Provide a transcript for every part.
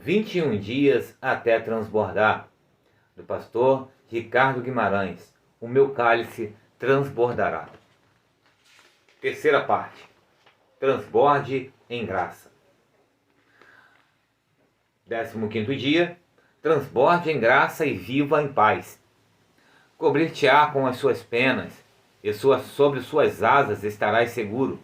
21 dias até transbordar, do pastor Ricardo Guimarães. O meu cálice transbordará. Terceira parte. Transborde em graça. 15º dia. Transborde em graça e viva em paz. Cobrir-te-á com as suas penas, e sobre suas asas estarás seguro.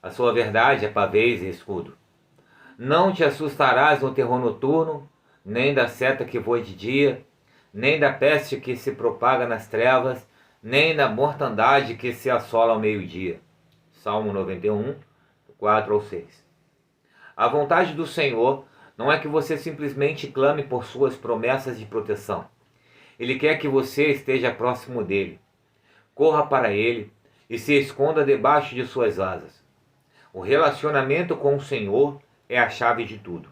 A sua verdade é pavês e escudo. Não te assustarás no terror noturno, nem da seta que voa de dia, nem da peste que se propaga nas trevas, nem da mortandade que se assola ao meio-dia. Salmo 91, 4 ao 6. A vontade do Senhor não é que você simplesmente clame por suas promessas de proteção. Ele quer que você esteja próximo dele. Corra para ele e se esconda debaixo de suas asas. O relacionamento com o Senhor é a chave de tudo.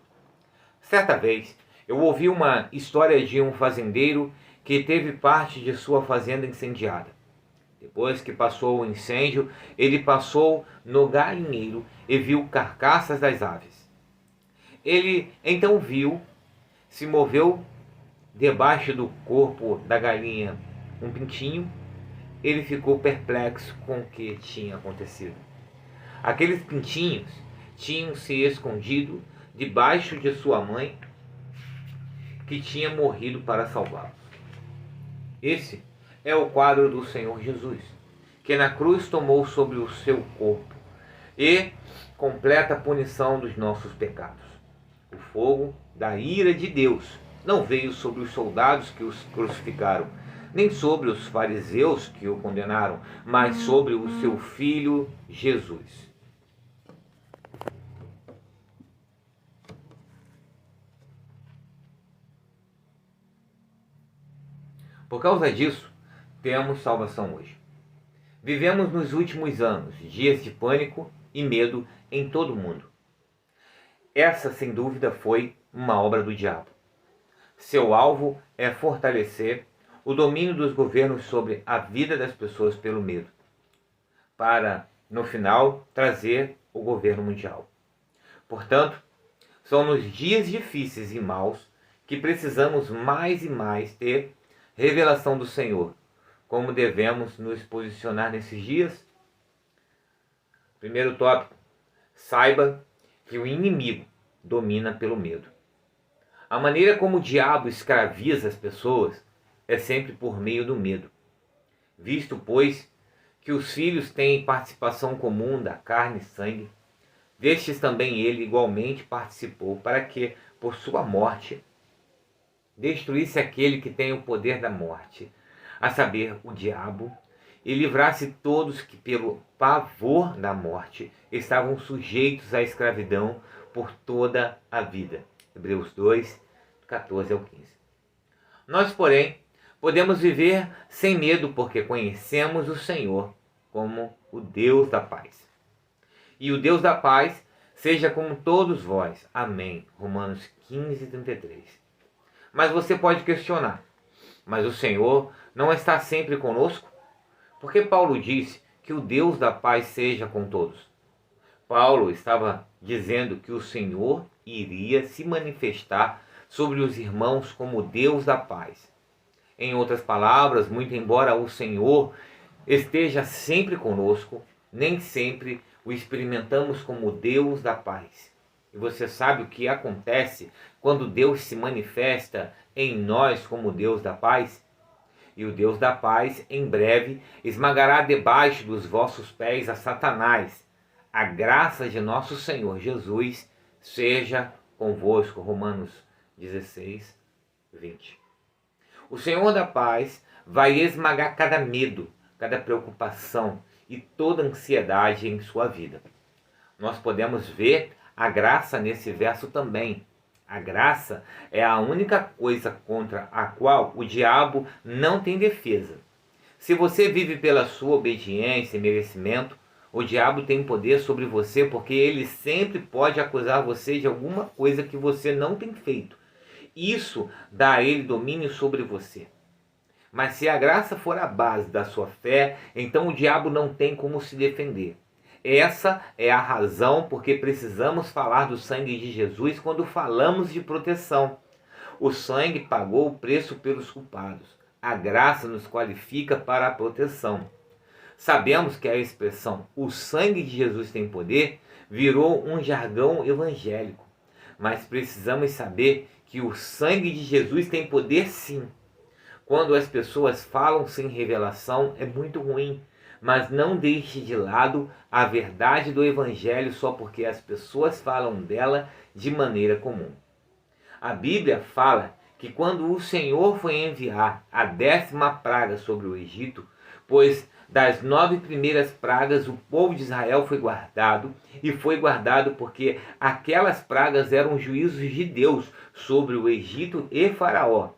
Certa vez, eu ouvi uma história de um fazendeiro que teve parte de sua fazenda incendiada. Depois que passou o incêndio, ele passou no galinheiro e viu carcaças das aves. Ele então se moveu debaixo do corpo da galinha um pintinho. Ele ficou perplexo com o que tinha acontecido. Aqueles pintinhos tinham se escondido debaixo de sua mãe, que tinha morrido para salvá-los. Esse é o quadro do Senhor Jesus, que na cruz tomou sobre o seu corpo e completa a punição dos nossos pecados. O fogo da ira de Deus não veio sobre os soldados que os crucificaram, nem sobre os fariseus que o condenaram, mas sobre o seu Filho Jesus. Por causa disso, temos salvação hoje. Vivemos nos últimos anos dias de pânico e medo em todo o mundo. Essa, sem dúvida, foi uma obra do diabo. Seu alvo é fortalecer o domínio dos governos sobre a vida das pessoas pelo medo, para, no final, trazer o governo mundial. Portanto, são nos dias difíceis e maus que precisamos mais e mais ter revelação do Senhor. Como devemos nos posicionar nesses dias? Primeiro tópico: saiba que o inimigo domina pelo medo. A maneira como o diabo escraviza as pessoas é sempre por meio do medo. Visto, pois, que os filhos têm participação comum da carne e sangue, destes também ele igualmente participou, para que, por sua morte, destruísse aquele que tem o poder da morte, a saber, o diabo, e livrasse todos que, pelo pavor da morte, estavam sujeitos à escravidão por toda a vida. Hebreus 2, 14 ao 15. Nós, porém, podemos viver sem medo porque conhecemos o Senhor como o Deus da paz. E o Deus da paz seja com todos vós. Amém. Romanos 15, 33. Mas você pode questionar: mas o Senhor não está sempre conosco? Porque Paulo disse que o Deus da paz seja com todos. Paulo estava dizendo que o Senhor iria se manifestar sobre os irmãos como Deus da paz. Em outras palavras, muito embora o Senhor esteja sempre conosco, nem sempre o experimentamos como Deus da paz. E você sabe o que acontece quando Deus se manifesta em nós como Deus da paz? E o Deus da paz, em breve, esmagará debaixo dos vossos pés a Satanás. A graça de nosso Senhor Jesus seja convosco. Romanos 16, 20. O Senhor da paz vai esmagar cada medo, cada preocupação e toda ansiedade em sua vida. Nós podemos ver a graça nesse verso também. A graça é a única coisa contra a qual o diabo não tem defesa. Se você vive pela sua obediência e merecimento, o diabo tem poder sobre você porque ele sempre pode acusar você de alguma coisa que você não tem feito. Isso dá a ele domínio sobre você. Mas se a graça for a base da sua fé, então o diabo não tem como se defender. Essa é a razão porque precisamos falar do sangue de Jesus quando falamos de proteção. O sangue pagou o preço pelos culpados. A graça nos qualifica para a proteção. Sabemos que a expressão "o sangue de Jesus tem poder" virou um jargão evangélico. Mas precisamos saber que o sangue de Jesus tem poder sim. Quando as pessoas falam sem revelação é muito ruim, mas não deixe de lado a verdade do Evangelho só porque as pessoas falam dela de maneira comum. A Bíblia fala que quando o Senhor foi enviar a 10ª praga sobre o Egito, pois das 9 primeiras pragas o povo de Israel foi guardado, e foi guardado porque aquelas pragas eram juízos de Deus sobre o Egito e Faraó.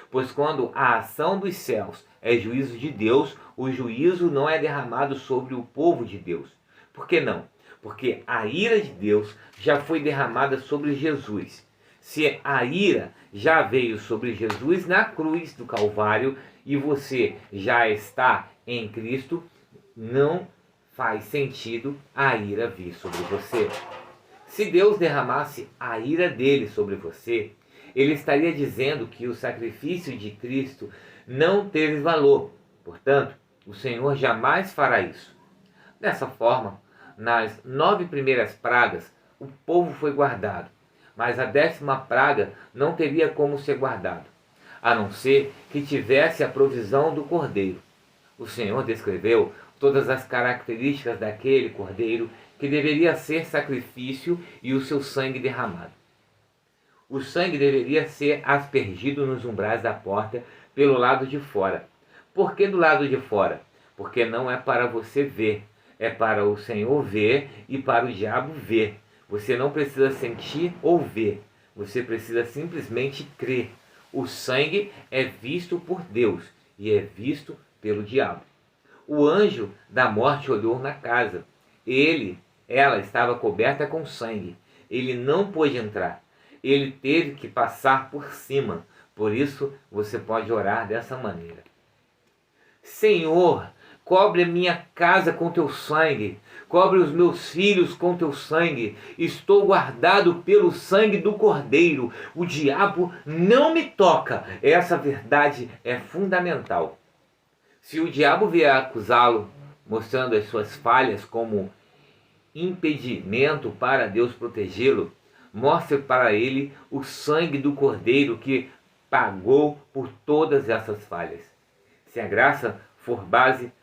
Pois quando a ação dos céus é juízo de Deus, o juízo não é derramado sobre o povo de Deus. Por que não? Porque a ira de Deus já foi derramada sobre Jesus. Se a ira já veio sobre Jesus na cruz do Calvário e você já está em Cristo, não faz sentido a ira vir sobre você. Se Deus derramasse a ira dele sobre você, ele estaria dizendo que o sacrifício de Cristo não teve valor. Portanto, o Senhor jamais fará isso. Dessa forma, nas 9 primeiras pragas, o povo foi guardado, mas a 10ª praga não teria como ser guardado, a não ser que tivesse a provisão do cordeiro. O Senhor descreveu todas as características daquele cordeiro que deveria ser sacrifício e o seu sangue derramado. O sangue deveria ser aspergido nos umbrais da porta pelo lado de fora. Por que do lado de fora? Porque não é para você ver, é para o Senhor ver e para o diabo ver. Você não precisa sentir ou ver, você precisa simplesmente crer. O sangue é visto por Deus e é visto pelo diabo. O anjo da morte olhou na casa. Ela estava coberta com sangue. Ele não pôde entrar. Ele teve que passar por cima. Por isso, você pode orar dessa maneira: Senhor, cobre a minha casa com teu sangue. Cobre os meus filhos com teu sangue. Estou guardado pelo sangue do Cordeiro. O diabo não me toca. Essa verdade é fundamental. Se o diabo vier acusá-lo, mostrando as suas falhas como impedimento para Deus protegê-lo, mostre para ele o sangue do Cordeiro que pagou por todas essas falhas. Se a graça for base,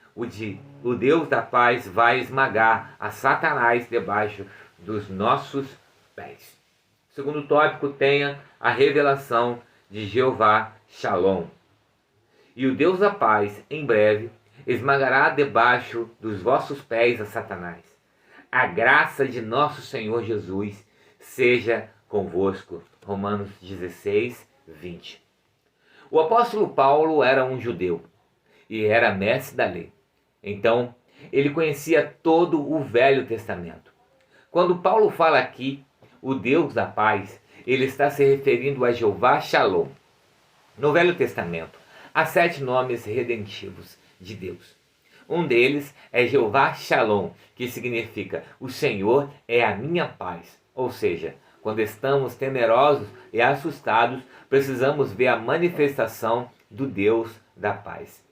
o Deus da paz vai esmagar a Satanás debaixo dos nossos pés. Segundo tópico, tenha a revelação de Jeová Shalom. E o Deus da paz, em breve, esmagará debaixo dos vossos pés a Satanás. A graça de nosso Senhor Jesus seja convosco. Romanos 16, 20. O apóstolo Paulo era um judeu e era mestre da lei. Então, ele conhecia todo o Velho Testamento. Quando Paulo fala aqui, o Deus da paz, ele está se referindo a Jeová Shalom. No Velho Testamento, há 7 nomes redentivos de Deus. Um deles é Jeová Shalom, que significa o Senhor é a minha paz. Ou seja, quando estamos temerosos e assustados, precisamos ver a manifestação do Deus da paz.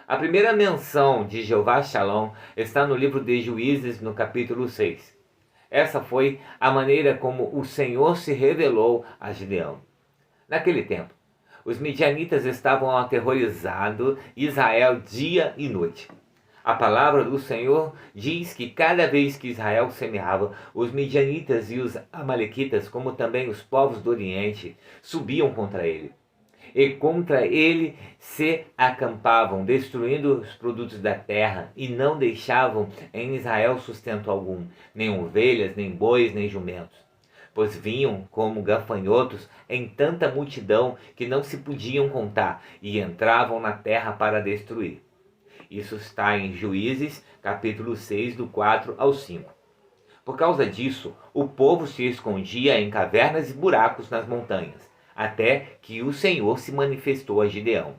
A primeira menção de Jeová Shalom está no livro de Juízes, no capítulo 6. Essa foi a maneira como o Senhor se revelou a Gideão. Naquele tempo, os midianitas estavam aterrorizando Israel dia e noite. A palavra do Senhor diz que cada vez que Israel semeava, os midianitas e os amalequitas, como também os povos do Oriente, subiam contra ele. E contra ele se acampavam, destruindo os produtos da terra, e não deixavam em Israel sustento algum, nem ovelhas, nem bois, nem jumentos. Pois vinham como gafanhotos em tanta multidão que não se podiam contar, e entravam na terra para destruir. Isso está em Juízes, capítulo 6, do 4 ao 5. Por causa disso, o povo se escondia em cavernas e buracos nas montanhas, até que o Senhor se manifestou a Gideão.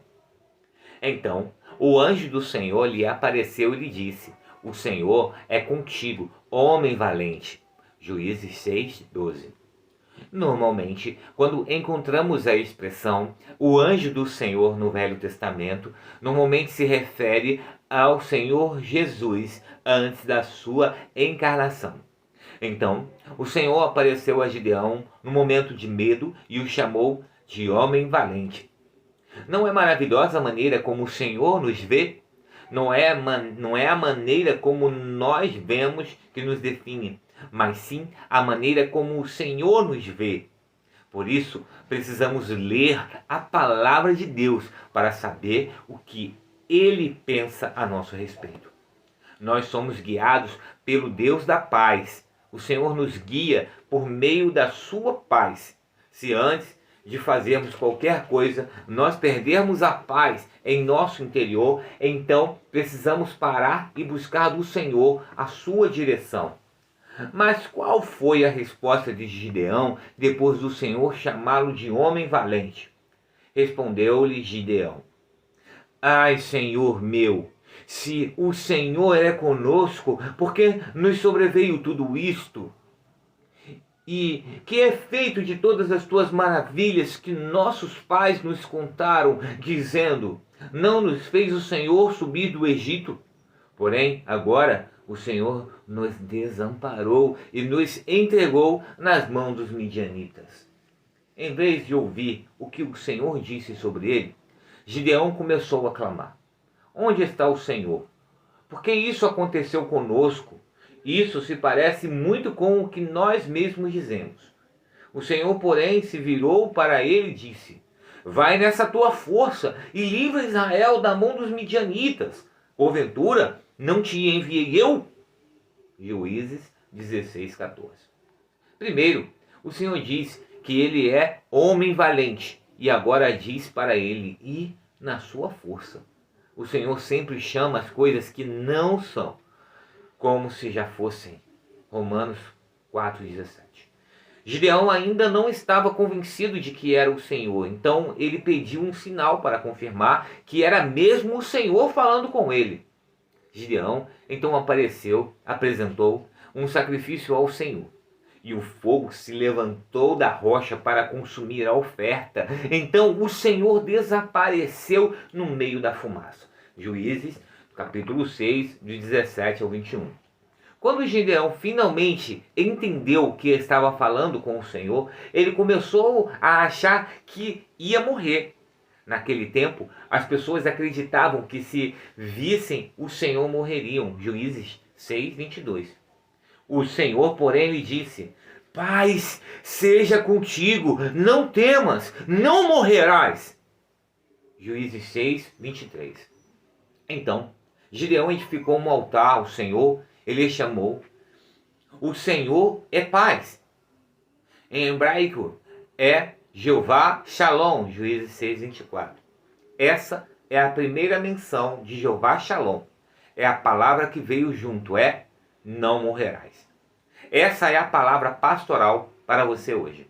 Então, o anjo do Senhor lhe apareceu e lhe disse: o Senhor é contigo, homem valente. Juízes 6:12. Normalmente, quando encontramos a expressão o anjo do Senhor no Velho Testamento, normalmente se refere ao Senhor Jesus antes da sua encarnação. Então, o Senhor apareceu a Gideão no momento de medo e o chamou de homem valente. Não é maravilhosa a maneira como o Senhor nos vê? Não é a maneira como nós vemos que nos define, mas sim a maneira como o Senhor nos vê. Por isso, precisamos ler a palavra de Deus para saber o que Ele pensa a nosso respeito. Nós somos guiados pelo Deus da paz. O Senhor nos guia por meio da sua paz. Se antes de fazermos qualquer coisa, nós perdermos a paz em nosso interior, então precisamos parar e buscar do Senhor a sua direção. Mas qual foi a resposta de Gideão depois do Senhor chamá-lo de homem valente? Respondeu-lhe Gideão: Ai, Senhor meu, se o Senhor é conosco, por que nos sobreveio tudo isto? E que é feito de todas as tuas maravilhas que nossos pais nos contaram, dizendo: Não nos fez o Senhor subir do Egito? Porém, agora o Senhor nos desamparou e nos entregou nas mãos dos midianitas. Em vez de ouvir o que o Senhor disse sobre ele, Gideão começou a clamar: Onde está o Senhor? Porque isso aconteceu conosco. Isso se parece muito com o que nós mesmos dizemos. O Senhor, porém, se virou para ele e disse: Vai nessa tua força e livra Israel da mão dos midianitas. Porventura, não te enviei eu? Juízes 16:14. Primeiro, o Senhor diz que ele é homem valente e agora diz para ele ir na sua força. O Senhor sempre chama as coisas que não são como se já fossem. Romanos 4:17. Gideão ainda não estava convencido de que era o Senhor, então ele pediu um sinal para confirmar que era mesmo o Senhor falando com ele. Gideão então apresentou um sacrifício ao Senhor. E o fogo se levantou da rocha para consumir a oferta. Então o Senhor desapareceu no meio da fumaça. Juízes, capítulo 6, de 17 ao 21. Quando Gideão finalmente entendeu que estava falando com o Senhor, ele começou a achar que ia morrer. Naquele tempo, as pessoas acreditavam que se vissem o Senhor morreriam. Juízes 6:22. O Senhor, porém, lhe disse: Paz seja contigo, não temas, não morrerás. Juízes 6:23. Então, Gideão edificou um altar ao Senhor, ele chamou: O Senhor é paz. Em hebraico é Jeová Shalom, Juízes 6:24. Essa é a primeira menção de Jeová Shalom. É a palavra que veio junto, não morrerás. Essa é a palavra pastoral para você hoje.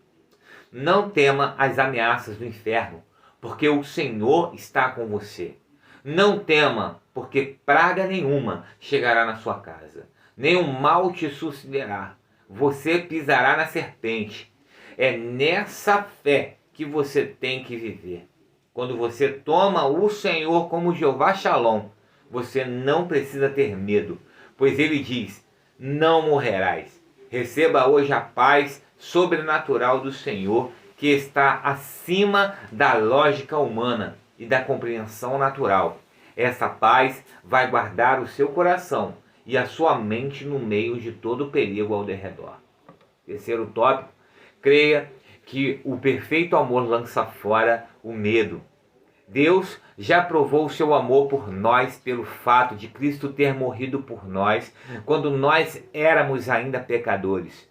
Não tema as ameaças do inferno, porque o Senhor está com você. Não tema, porque praga nenhuma chegará na sua casa. Nenhum mal te sucederá. Você pisará na serpente. É nessa fé que você tem que viver. Quando você toma o Senhor como Jeová Shalom, você não precisa ter medo, pois ele diz: não morrerás. Receba hoje a paz sobrenatural do Senhor, que está acima da lógica humana e da compreensão natural. Essa paz vai guardar o seu coração e a sua mente no meio de todo o perigo ao derredor. Terceiro tópico: creia que o perfeito amor lança fora o medo. Deus já provou o seu amor por nós pelo fato de Cristo ter morrido por nós quando nós éramos ainda pecadores.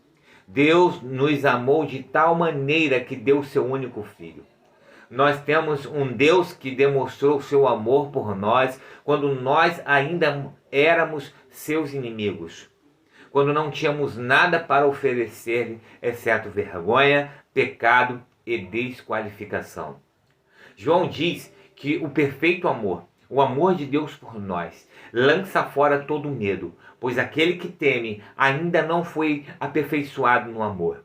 Deus nos amou de tal maneira que deu seu único filho. Nós temos um Deus que demonstrou seu amor por nós quando nós ainda éramos seus inimigos. Quando não tínhamos nada para oferecer-lhe, exceto vergonha, pecado e desqualificação. João diz que o perfeito amor, o amor de Deus por nós lança fora todo medo, pois aquele que teme ainda não foi aperfeiçoado no amor.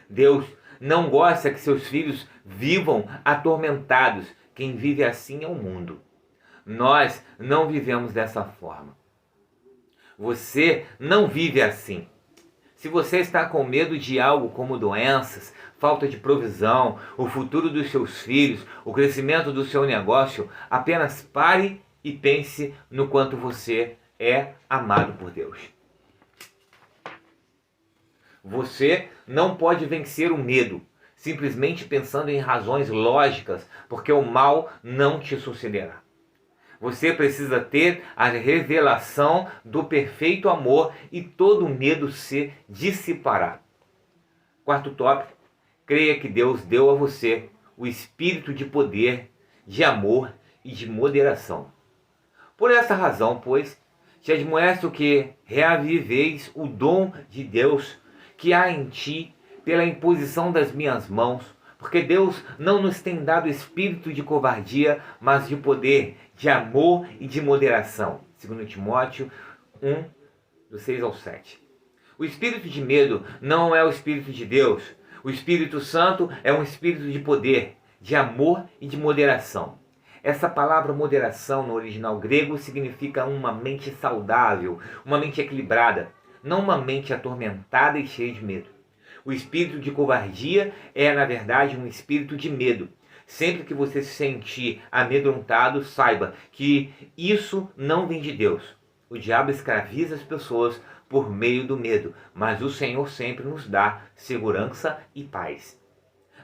Deus não gosta que seus filhos vivam atormentados. Quem vive assim é o mundo. Nós não vivemos dessa forma. Você não vive assim. Se você está com medo de algo como doenças, falta de provisão, o futuro dos seus filhos, o crescimento do seu negócio, apenas pare e pense no quanto você é amado por Deus. Você não pode vencer o medo simplesmente pensando em razões lógicas, porque o mal não te sucederá. Você precisa ter a revelação do perfeito amor e todo medo se dissipará. Quarto tópico: creia que Deus deu a você o espírito de poder, de amor e de moderação. Por essa razão, pois, te admoesto que reaviveis o dom de Deus que há em ti pela imposição das minhas mãos, porque Deus não nos tem dado espírito de covardia, mas de poder, de amor e de moderação. 2 Timóteo 1, do 6 ao 7. O espírito de medo não é o espírito de Deus. O Espírito Santo é um espírito de poder, de amor e de moderação. Essa palavra moderação no original grego significa uma mente saudável, uma mente equilibrada, não uma mente atormentada e cheia de medo. O espírito de covardia é, na verdade, um espírito de medo. Sempre que você se sentir amedrontado, saiba que isso não vem de Deus. O diabo escraviza as pessoas por meio do medo, mas o Senhor sempre nos dá segurança e paz.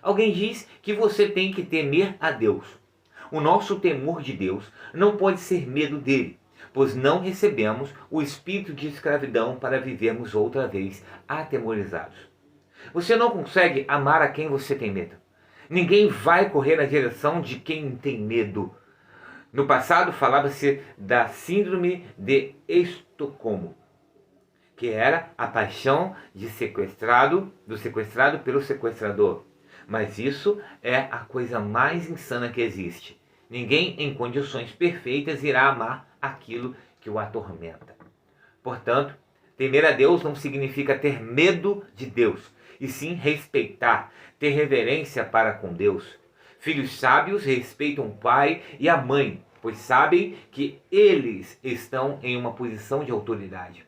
Alguém diz que você tem que temer a Deus. O nosso temor de Deus não pode ser medo dele, pois não recebemos o espírito de escravidão para vivermos outra vez atemorizados. Você não consegue amar a quem você tem medo. Ninguém vai correr na direção de quem tem medo. No passado falava-se da síndrome de Estocolmo, que era a paixão do sequestrado pelo sequestrador. Mas isso é a coisa mais insana que existe. Ninguém em condições perfeitas irá amar aquilo que o atormenta. Portanto, temer a Deus não significa ter medo de Deus, e sim respeitar, ter reverência para com Deus. Filhos sábios respeitam o pai e a mãe, pois sabem que eles estão em uma posição de autoridade.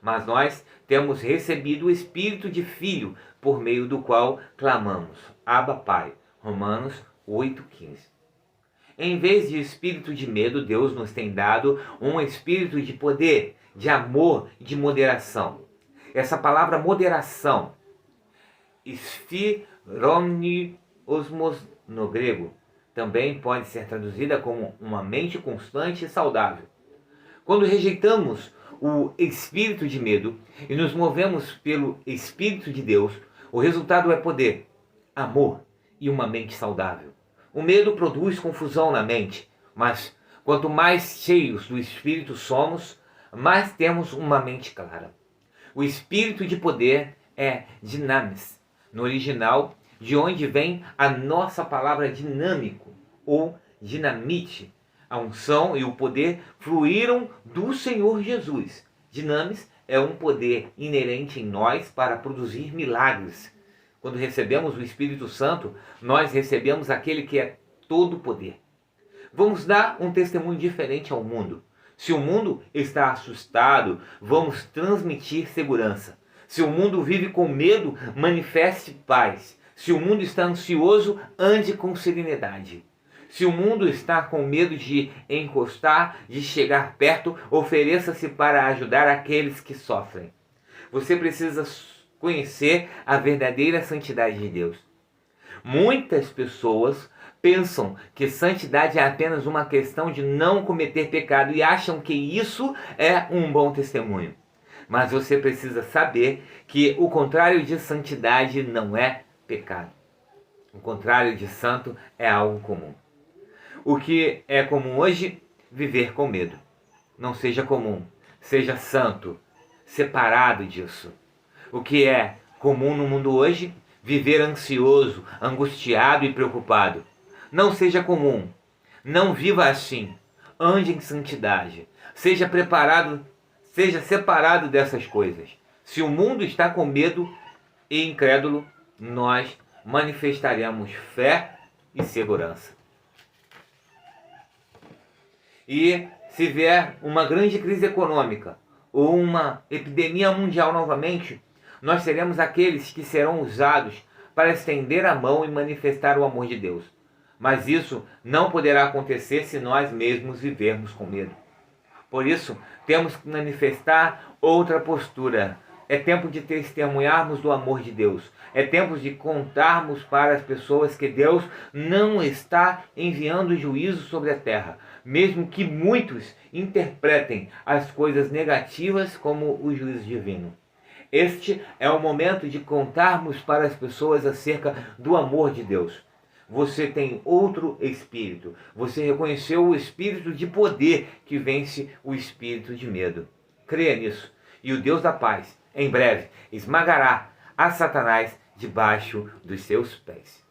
Mas nós temos recebido o espírito de filho, por meio do qual clamamos: Abba, Pai. Romanos 8,15. Em vez de espírito de medo, Deus nos tem dado um espírito de poder, de amor e de moderação. Essa palavra moderação, sphironismos no grego, também pode ser traduzida como uma mente constante e saudável. Quando rejeitamos o espírito de medo e nos movemos pelo Espírito de Deus, o resultado é poder, amor e uma mente saudável. O medo produz confusão na mente, mas quanto mais cheios do Espírito somos, mais temos uma mente clara. O espírito de poder é dinamis, no original, de onde vem a nossa palavra dinâmico ou dinamite. A unção e o poder fluíram do Senhor Jesus. Dinamis é um poder inerente em nós para produzir milagres. Quando recebemos o Espírito Santo, nós recebemos aquele que é todo poder. Vamos dar um testemunho diferente ao mundo. Se o mundo está assustado, vamos transmitir segurança. Se o mundo vive com medo, manifeste paz. Se o mundo está ansioso, ande com serenidade. Se o mundo está com medo de encostar, de chegar perto, ofereça-se para ajudar aqueles que sofrem. Você precisa conhecer a verdadeira santidade de Deus. Muitas pessoas pensam que santidade é apenas uma questão de não cometer pecado e acham que isso é um bom testemunho. Mas você precisa saber que o contrário de santidade não é pecado. O contrário de santo é algo comum. O que é comum hoje? Viver com medo. Não seja comum, seja santo, separado disso. O que é comum no mundo hoje? Viver ansioso, angustiado e preocupado. Não seja comum. Não viva assim. ande em santidade. Seja preparado, seja separado dessas coisas. Se o mundo está com medo e incrédulo, nós manifestaremos fé e segurança. E se vier uma grande crise econômica ou uma epidemia mundial novamente, nós seremos aqueles que serão usados para estender a mão e manifestar o amor de Deus. Mas isso não poderá acontecer se nós mesmos vivermos com medo. Por isso, temos que manifestar outra postura. É tempo de testemunharmos do amor de Deus. É tempo de contarmos para as pessoas que Deus não está enviando juízo sobre a terra, mesmo que muitos interpretem as coisas negativas como o juízo divino. Este é o momento de contarmos para as pessoas acerca do amor de Deus. Você tem outro espírito. Você reconheceu o espírito de poder que vence o espírito de medo. Creia nisso. E o Deus da paz, em breve, esmagará a Satanás debaixo dos seus pés.